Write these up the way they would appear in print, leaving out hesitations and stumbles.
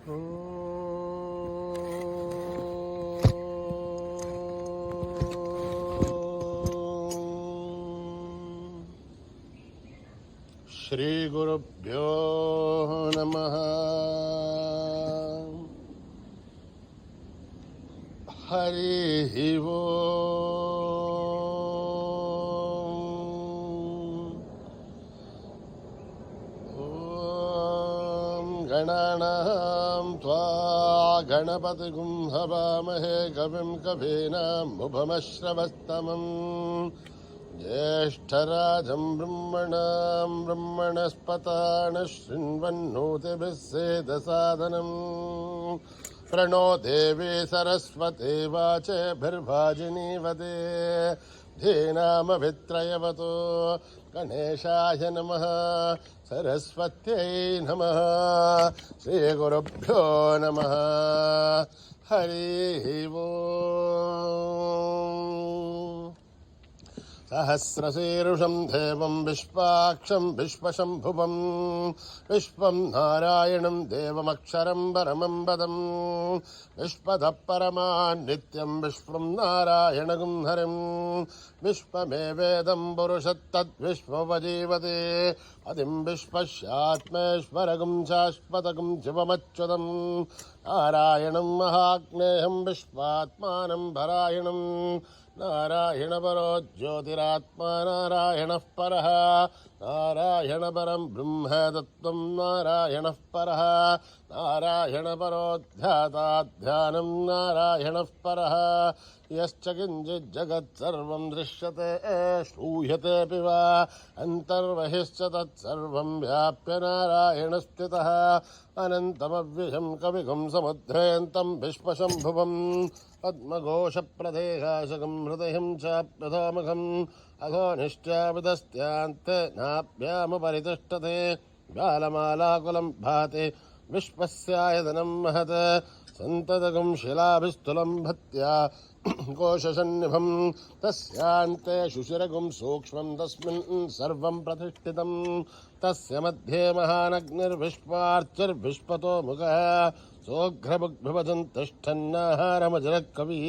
ಶ್ರೀ ಗುರುಭ್ಯೋ ನಮಃ. ಹರಿ ಓಂ ಗಣಾನಾಂ ತ್ವಾ ಗಣಪತಿಗುಂ ಹವಾಮಹೇ ಕವಿಂ ಕವೀನಾಮುಪಮಶ್ರವಸ್ತಮಂ ಜ್ಯೇಷ್ಠರಾಜಂ ಬ್ರಹ್ಮಣಸ್ಪತಾನ ಶೃಣ್ವನ್ನೋತಿಭಿಃ ಸೇದಸಾದನಂ ಪ್ರಣೋ ದೇವಿ ಸರಸ್ವತಿ ವಾಚಭಿರ್ವಾಜಿನೀವತೆ ಧೀನಾಮಭಿತ್ರಯವತೋ ಗಣೇಶಾಯ ನಮಃ ಸರಸ್ವತ್ಯೈ ನಮಃ. ಶ್ರೀ ಗುರುಭ್ಯೋ ನಮಃ. ಹರಿ ಓಂ. ಸಹಸ್ರಶೀರ್ಷಂ ದೇವಂ ವಿಶ್ವಾಕ್ಷಂ ವಿಶ್ವಶಂಭುವಂ ವಿಶ್ವಂ ನಾರಾಯಣಂ ದೇವಮಕ್ಷರಂ ಪರಮಂ ಪದಂ ವಿಶ್ವತಃ ಪರಮಾನ್ ನಿತ್ಯಂ ವಿಶ್ವಂ ನಾರಾಯಣಗುಂ ಹರಿಂ ವಿಶ್ವಮೇವೇದಂ ಪುರುಷತ್ತದ್ವಿಶ್ವವಜೀವತೆ ಅದಿಂ ವಿಶ್ವಸ್ಯಾತ್ಮೇಶ್ವರಗುಂ ಶಾಶ್ವತಗುಂ ಶಿವಮಚ್ಯುತಂ ನಾರಾಯಣಂ ಮಹಾಜ್ಞೇಯಂ ವಿಶ್ವಾತ್ಮಾನಂ ಪರಾಯಣಂ ನಾರಾಯಣ ಪರೋ ಜ್ಯೋತಿರಾತ್ಮ ನಾರಾಯಣಃ ಪರಃ ನಾರಾಯಣ ಪರಂ ಬ್ರಹ್ಮ ತತ್ವಂ ನಾರಾಯಣಃ ಪರಃ ನಾರಾಯಣ ಪರೋ ಧ್ಯಾತಾಧ್ಯಾನಂ ನಾರಾಯಣಃ ಪರಃ ಯಶ್ಚ ಕಿಂಚಿತ್ ಜಗತ್ ಸರ್ವಂ ದೃಶ್ಯತೆ ಶ್ರೂಯತೆಪಿ ವಾ ಅಂತರ್ಬಹಿಶ್ಚ ತತ್ಸರ್ವಂ ವ್ಯಾಪ್ಯ ನಾರಾಯಣ ಸ್ಥಿತಃ ಅನಂತಮವ್ಯಯಂ ಕವಿಗುಂ ಸಮುದ್ರಯಂತಂ ವಿಶ್ವಶಂಭುವಂ ಪದ್ಮಘೋಷಪ್ರದೇಶಾಶಕಂ ಹೃದಯಂ ಚಾಪ್ಯಥಾಮುಖಂ ಅಘೋನಿಶ್ಚಾವಿದಸ್ತ್ಯಾಂತೆ ನಾಭ್ಯಾಮುಪರಿತಿಷ್ಠತೆ ಬಾಲಮಾಲಾಕುಲಂ ಭಾತಿ ವಿಶ್ವಸ್ಯಾಯತನಂ ಮಹತ್ ಸಂತತಗುಂ ಶಿಲಾಭಿಸ್ತುಲಂ ಭತ್ಯಾ ಕೋಶಸನ್ನಿಭಂ ತಸ್ಯಾಂತೆ ಶುಶಿರಗುಂ ಸೂಕ್ಷ್ಮಂ ತಸ್ಮಿನ್ ಸರ್ವಂ ಪ್ರತಿಷ್ಠಿತಂ ತಸ್ಯ ಮಧ್ಯೆ ಮಹಾನಗ್ನಿರ್ವಿಶ್ವಾರ್ಚಿರ್ವಿಶ್ವತೋ ಮುಖಃ ಸೋಘ್ರಭುಗ್ಭುವಜನ್ ತಿಷ್ಠನ್ನಾಹಾರಮಜರಃ ಕವಿಃ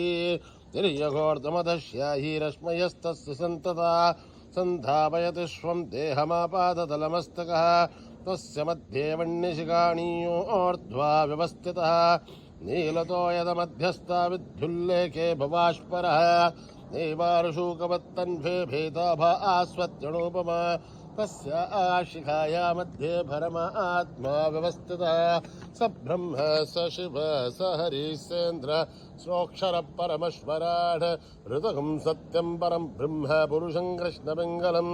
ತಿರ್ಯಘೋರ್ಧಮದಶ್ಯಾಹೀರಶ್ಮಯಸ್ತಸ್ಯ ಸಂತತಾ ಸಂಧಾಪಯತಿ ಸ್ವಂ ದೇಹಮಾಪಾದತಲಮಸ್ತಕಃ ತಸ್ಯ ಮಧ್ಯೆ ವನ್ಯಶಿಖಾಣೀಯೋರ್ಧ್ವಾ ವ್ಯವಸ್ಥಿತಃ ನೀಲತೋ ಯದಮಧ್ಯಸ್ಥಾ ವಿದ್ಯುಲ್ಲೇಖೆ ಭವಾಶ್ಪರಃ ನೈವಾರುಷೂಕವತ್ತನ್ವೇ ಭೇದಾಭಾ ಆಸ್ವತ್ಯಣೋಪಮಾ ತಸ್ಯ ಶಿಖಾಯಾ ಮಧ್ಯೆ ಪರಮಾತ್ಮಾ ವ್ಯವಸ್ಥಿತಃ ಸ ಬ್ರಹ್ಮ ಸ ಶಿವ ಸ ಹರಿ ಸೇಂದ್ರ ಸೋಕ್ಷರ ಪರಮಶ್ವರಾಢ ಋತುಗಂ ಸತ್ಯಂ ಪರಂ ಬ್ರಹ್ಮ ಪುರುಷಂ ಕೃಷ್ಣಪಿಂಗಲಂ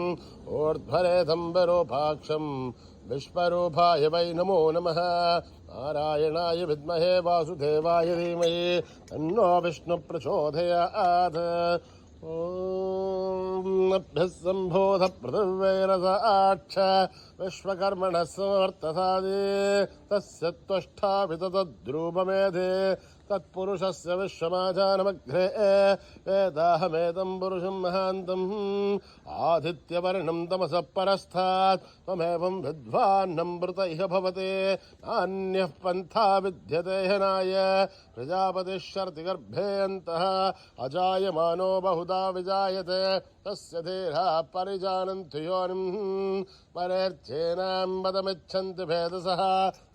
ಊರ್ಧ್ವರೇಧಂ ವಿರೂಪಾಕ್ಷಂ ವಿಶ್ವರೂಪಾಯ ವೈ ನಮೋ ನಮಃ. ನಾರಾಯಣಾಯ ವಿದ್ಮಹೇ ವಾಸುದೇವಾಯ ಧೀಮಹಿ ತನ್ನೋ ವಿಷ್ಣು ಪ್ರಚೋದಯಾತ್. ಓಂ ಅಭ್ಯಃ ಸಂಬೋಧ ಪೃಥಿವ್ಯೈರಸಾಕ್ಷ ವಿಶ್ವಕರ್ಮಣಃ ಸಮರ್ಥಸಾದಿ ತಸ್ಯ ತ್ವಷ್ಟಾ ವಿತತದ್ರೂಪಮೇಧೆ ತತ್ಪುರುಷಸ್ಯ ವಿಶ್ವಮಾಜಾನಮಗ್ರೆ ವೇದಾಹಮೇತಂ ಪುರುಷಂ ಮಹಾಂತಂ ಆದಿತ್ಯವರ್ಣಂ ತಮಸಃ ಪರಸ್ಥಾತ್ ತ್ವಮೇವಂ ವಿದ್ವಾನ್ನಂ ಮೃತ ಇಹ ಭವತೆ ನಾನ್ಯಃ ಪಂಥಾ ವಿದ್ಯತೆ ಹನಾಯ ಪ್ರಜಾಪತಿಃ ಶರ್ತಿಗರ್ಭೇ ಅಂತಃ ಅಜಾಯಮಾನೋ ಬಹುಧಾ ವಿಜಾಯತೆ ತಸ್ಯ ಧೀರಾ ಪರಿಜಾನಂತು ಯೋನಿಂ ಪರೇರ್ಚೇನಾಂ ಪದಮಿಚ್ಛನ್ತಿ ಭೇದಸಃ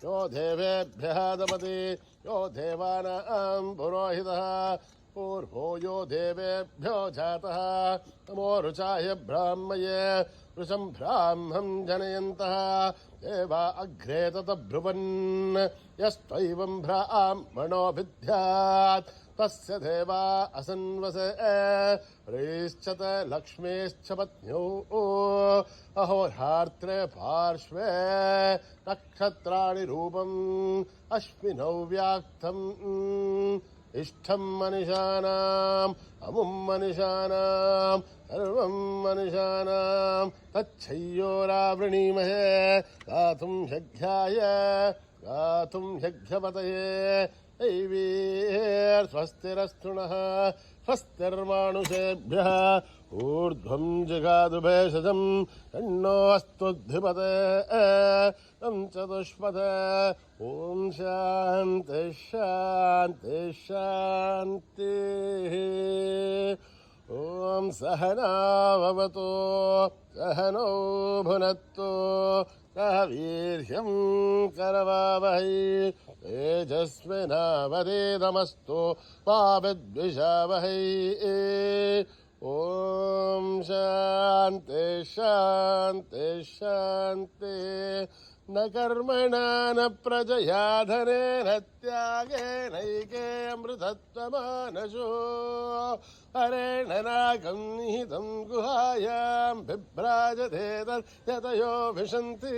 ಯೋ ದೇವೇಭ್ಯಃ ದಮತಿ ಯೋ ದೇವಾನಾಂ ಪುರೋಹಿತಃ पूर्वो यो देवेभ्यो जातः तमो रुचाय ब्राह्मये वृषं ब्राह्मं जनयन्तः देवा अग्रे ततब्रुवन् यस्त्वैवं ब्राह्मणो विद्यात् तस्य देवा असन्वसे प्रीश्चत लक्ष्मीश्च पत्न्यौ अहोरात्रे पार्श्वे नक्षत्राणि रूपम् अश्विनौ व्याक्तम् इष्टं मनुष्याणाम् अमुं मनुष्याणाम् सर्वं मनुष्याणाम् तच्छय्योरावृणीमहे गातुं शघ्याय गातुं शघ्यपतये दैवीर्स्वस्तिरस्तु नः स्वस्तिर्मानुषेभ्यः ऊर्ध्वं जिगातु भेषजं तन्नो अस्तुद्धिपते तं चतुष्पथे ॐ शान्ति शान्ति शान्तिः ॐ सहनाववतु सहनौ भुनक्तु सह वीर्यं करवावहै तेजस्विनावधीतमस्तु मा विद्विषावहै ॐ शान्ति शान्ति शान्ति न कर्मणा न प्रजया धनेन त्यागेनैके अमृतत्वमानशो हरेण नागं निहितं गुहायां बिभ्राजते तद्यतयो विशन्ति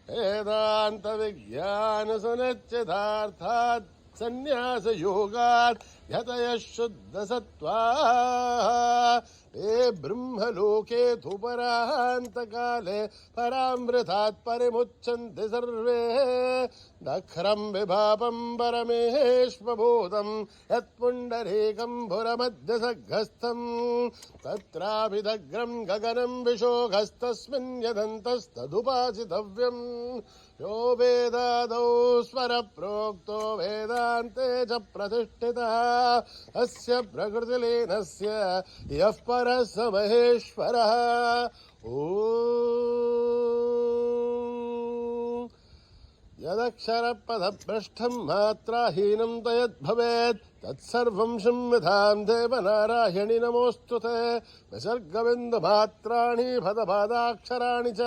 वेदान्तविज्ञानसुनिश्चितार्थात् संन्यासयोगात् यतयः शुद्धसत्त्वाः ते ब्रह्मलोके तु परान्तकाले परामृतात् परिमुच्यन्ते सर्वे दख्रं विभापं परमेश्वभूतं यत्पुण्डरीकं भुरमध्यसग्रस्थं तत्राभिदग्रं गगनं विशोकस्तस्मिन् यदन्तस्तदुपासितव्यम् यो वेदादौ स्वरप्रोक्तो वेदान्ते च प्रतिष्ठितः अस्य प्रकृतिलीनस्य यः परः स महेश्वरः यदक्षरपदभ्रष्टं मात्राहीनं तयद्भवेत् तत्सर्वं संविधां देवनारायणि नमोऽस्तु ते विसर्गबिन्दुमात्राणि पदपादाक्षराणि च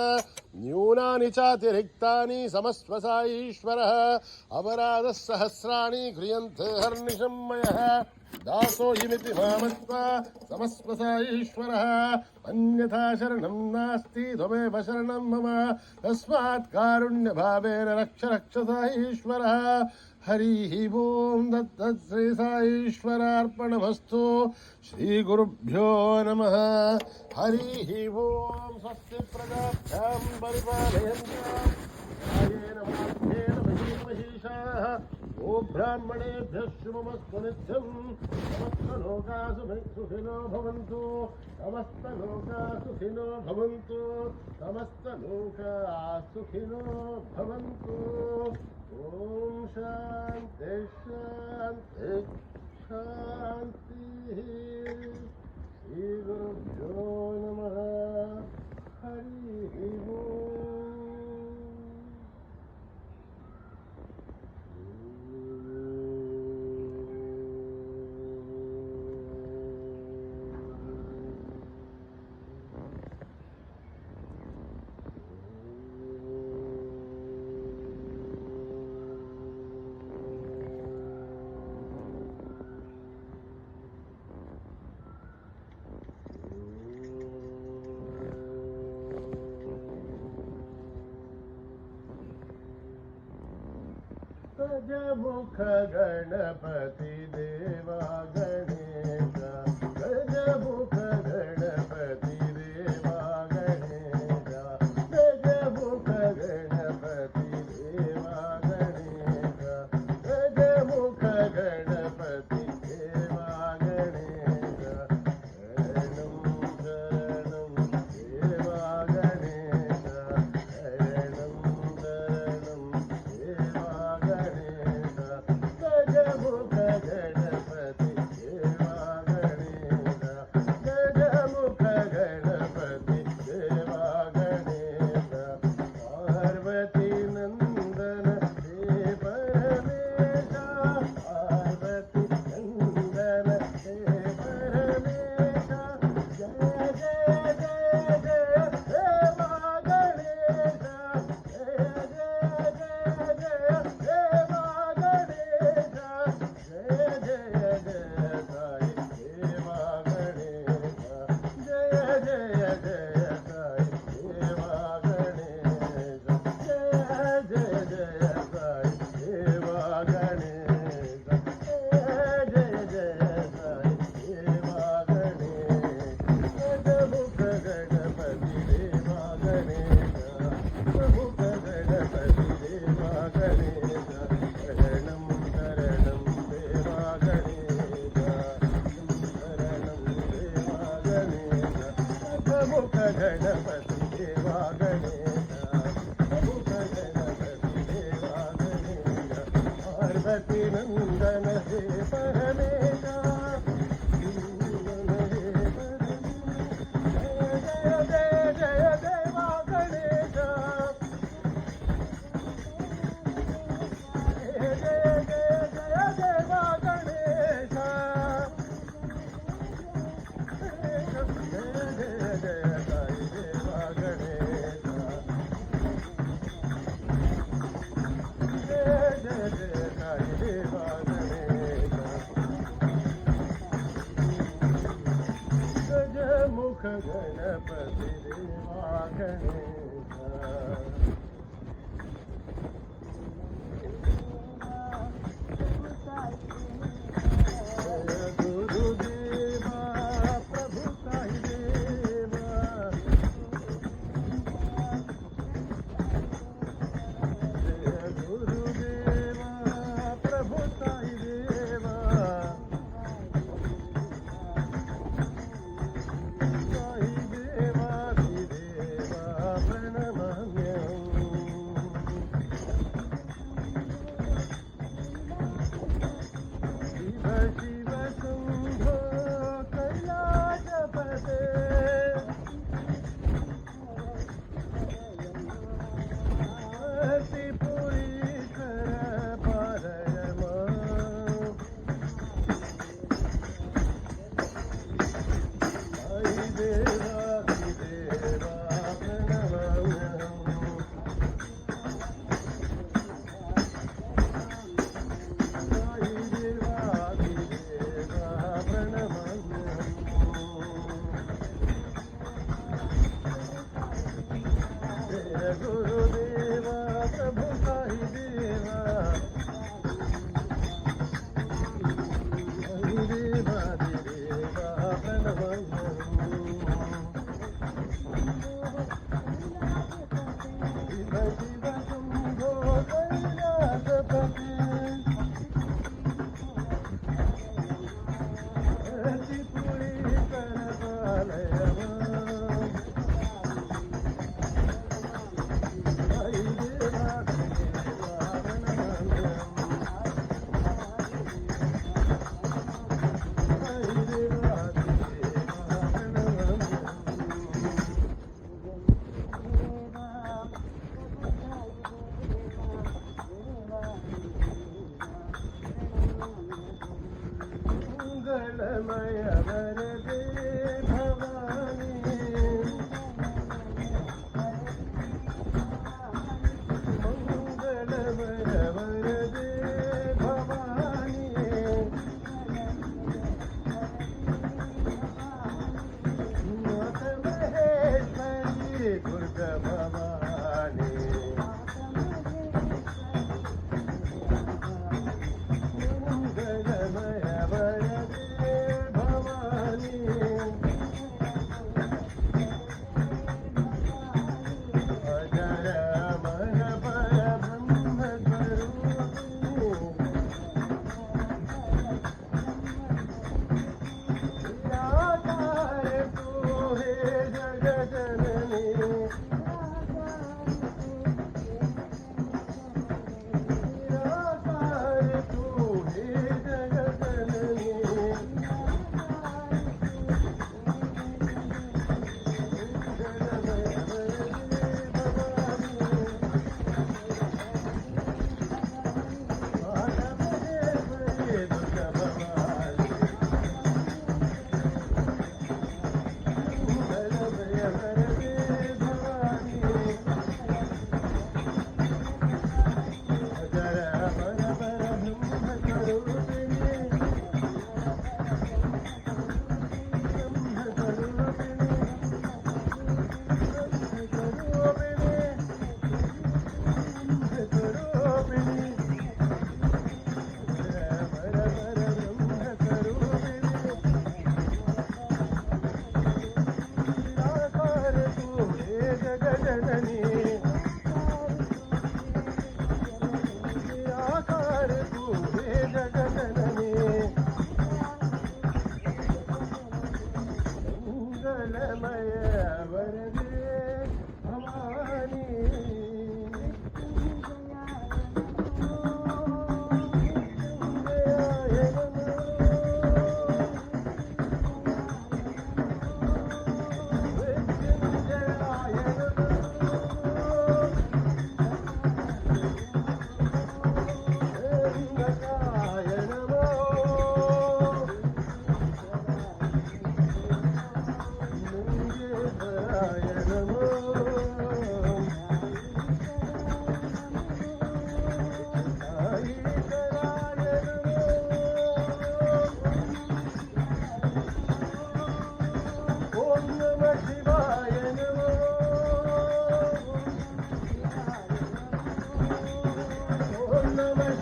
न्यूनानि चातिरिक्तानि समस्व सा ईश्वरः अपराधः सहस्राणि क्रियन्ते हर्निशं मयः दासोऽयमिति मामत्वा समस्व सा ईश्वरः अन्यथा शरणं नास्ति त्वमेव शरणं मम तस्मात् कारुण्यभावेन रक्ष रक्ष सा ईश्वरः हरिः ओं दत्तत् श्री साईश्वरार्पणमस्तु श्रीगुरुभ्यो नमः हरिः ओं स्वस्ति प्रजाभ्यां परिपालयन्तां न्यायेन मार्गेण महीमहीषाः ओ ब्राह्मणेभ्यः शुभमस्तु नित्यं समस्तलोकाः सुखिनो भवन्तु समस्तलोकाः सुखिनो भवन्तु समस्तलोकाः सुखिनो भवन्तु ओम शांति शांति शांति श्री गुरुभ्यो नमः हरि ओम गजमुख गणपति देवा गणेश गजमुख गणपति देवा गणेश गजमुख गणपति देवा गणेश गजमुख गणपति देवा गणेश शरणं शरणं देवा गणेश शरणं शरणं देवा गणेश गजमुख गणपति सती नंदन हे परमेशा मुख गणपति देवा गणेश गुरुदेवा प्रभु साई देवा गुरुदेवा प्रभु साई देवा गुरुदेवा प्रभु साई देवा देवा देवा प्रणवं शिव शिव शंभो कैलासपते त्रिपुरीकर पालय मंगलमय वरदे भवानी मंगलमय वरदे भवानी मात महेश्वरी दुर्गा भवानी मंगलमय वरदे भवानी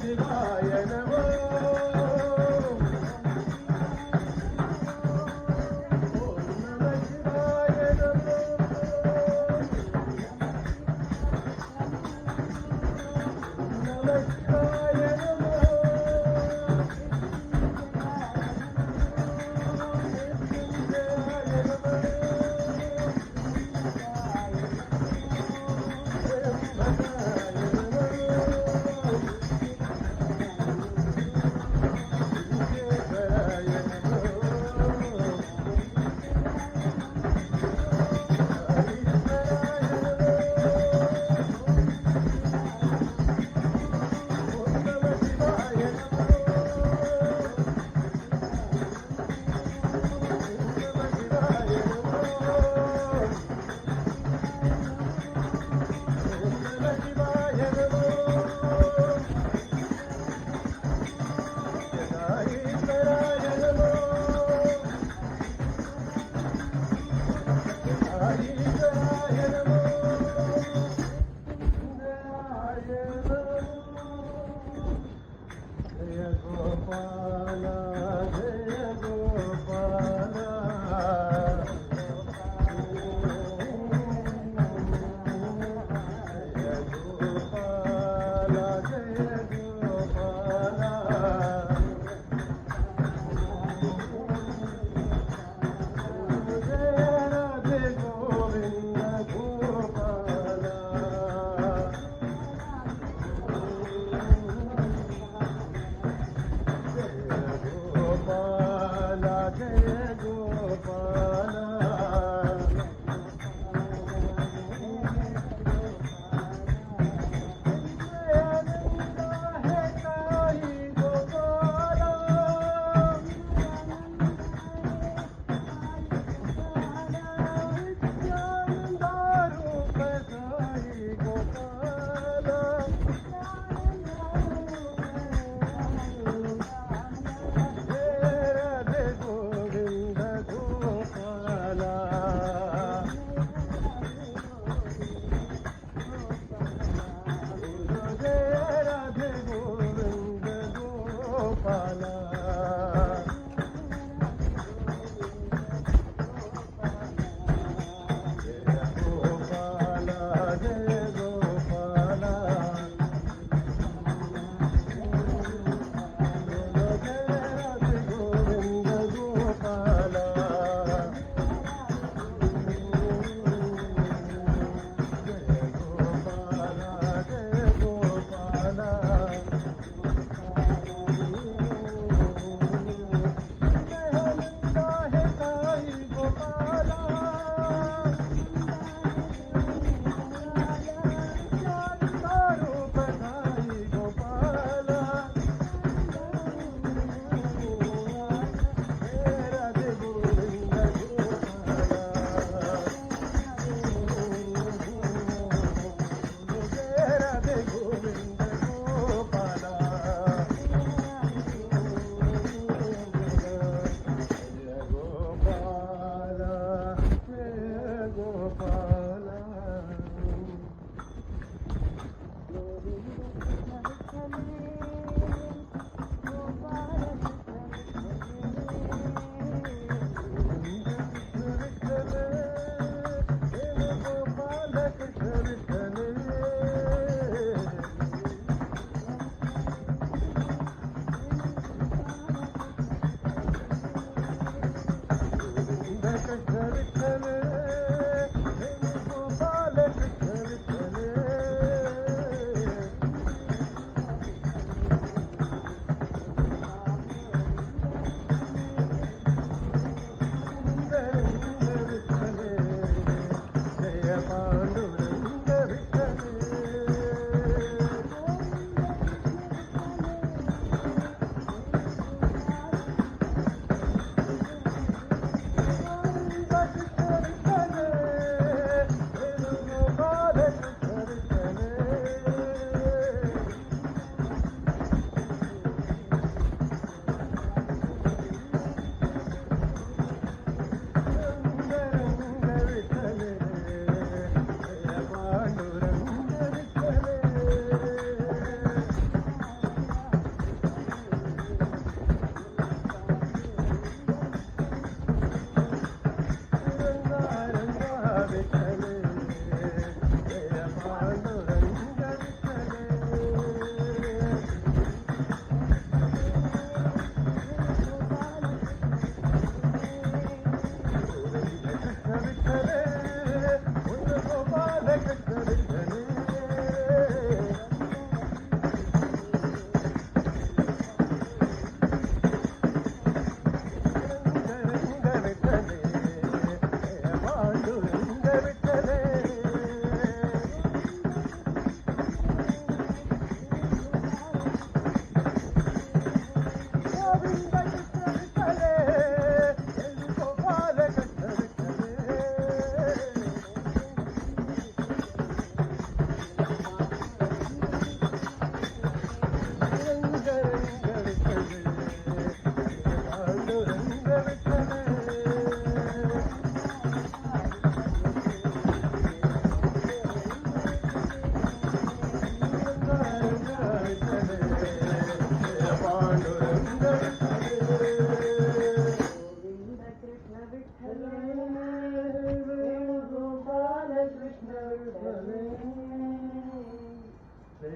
ಶಿವಾಯ ನಮೋ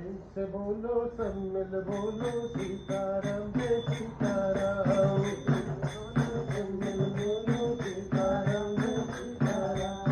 प्रेम से बोलो सब मिल बोलो सीताराम जय सीताराम सब मिल बोलो सीताराम जय सीताराम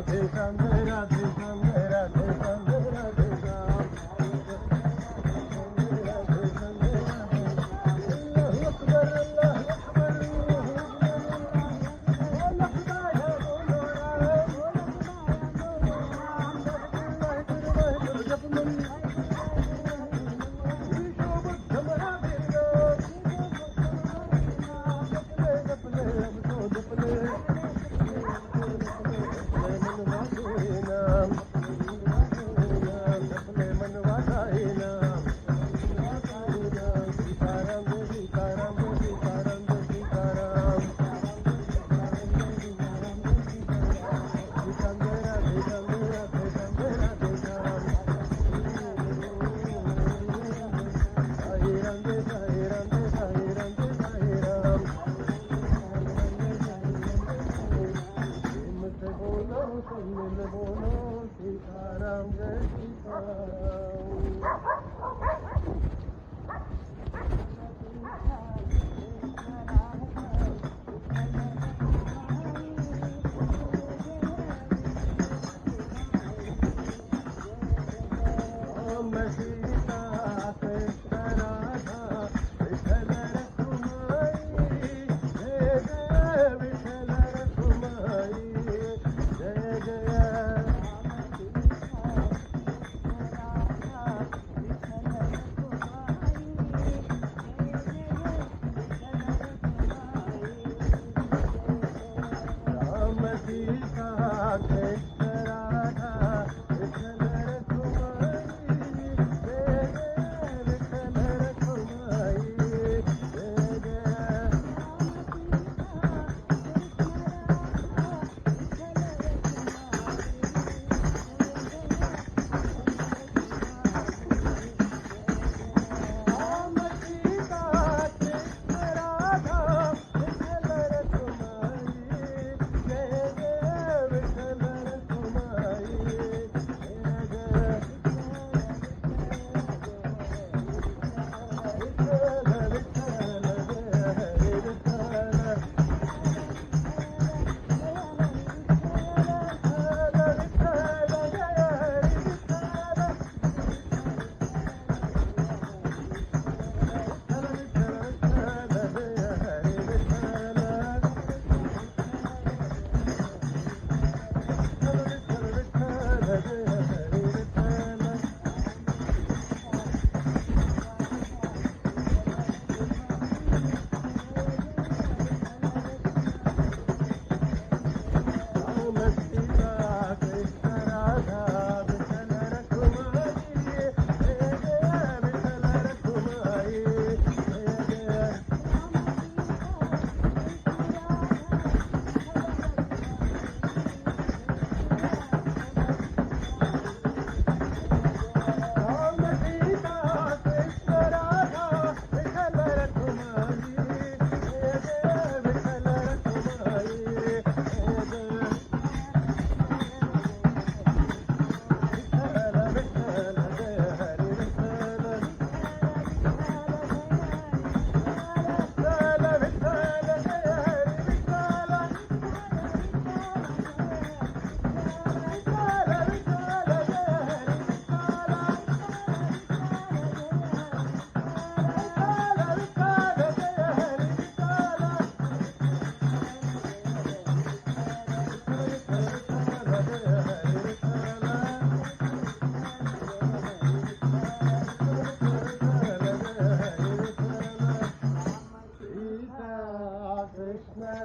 राधे श्याम राधे श्याम राधे श्याम राधे श्याम अल्लाहु अकबर अल्लाहु अकबर सीताराम जय सीताराम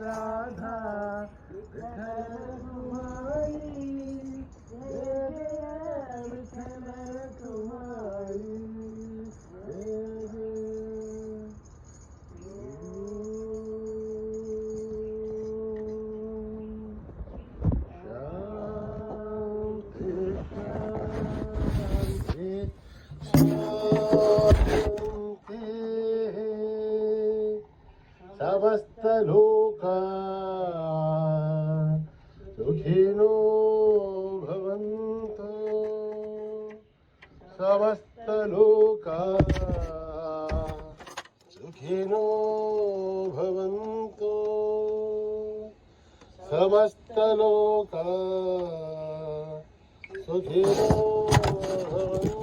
राधा विठ्ठल तुम्हारी जय जय विठ्ठल तुम्हारी जय जय समस्त लोका सुखिनो भवन्तु समस्त लोका सुखिनो भवन्तु समस्त लोका सुखिनो भवन्तु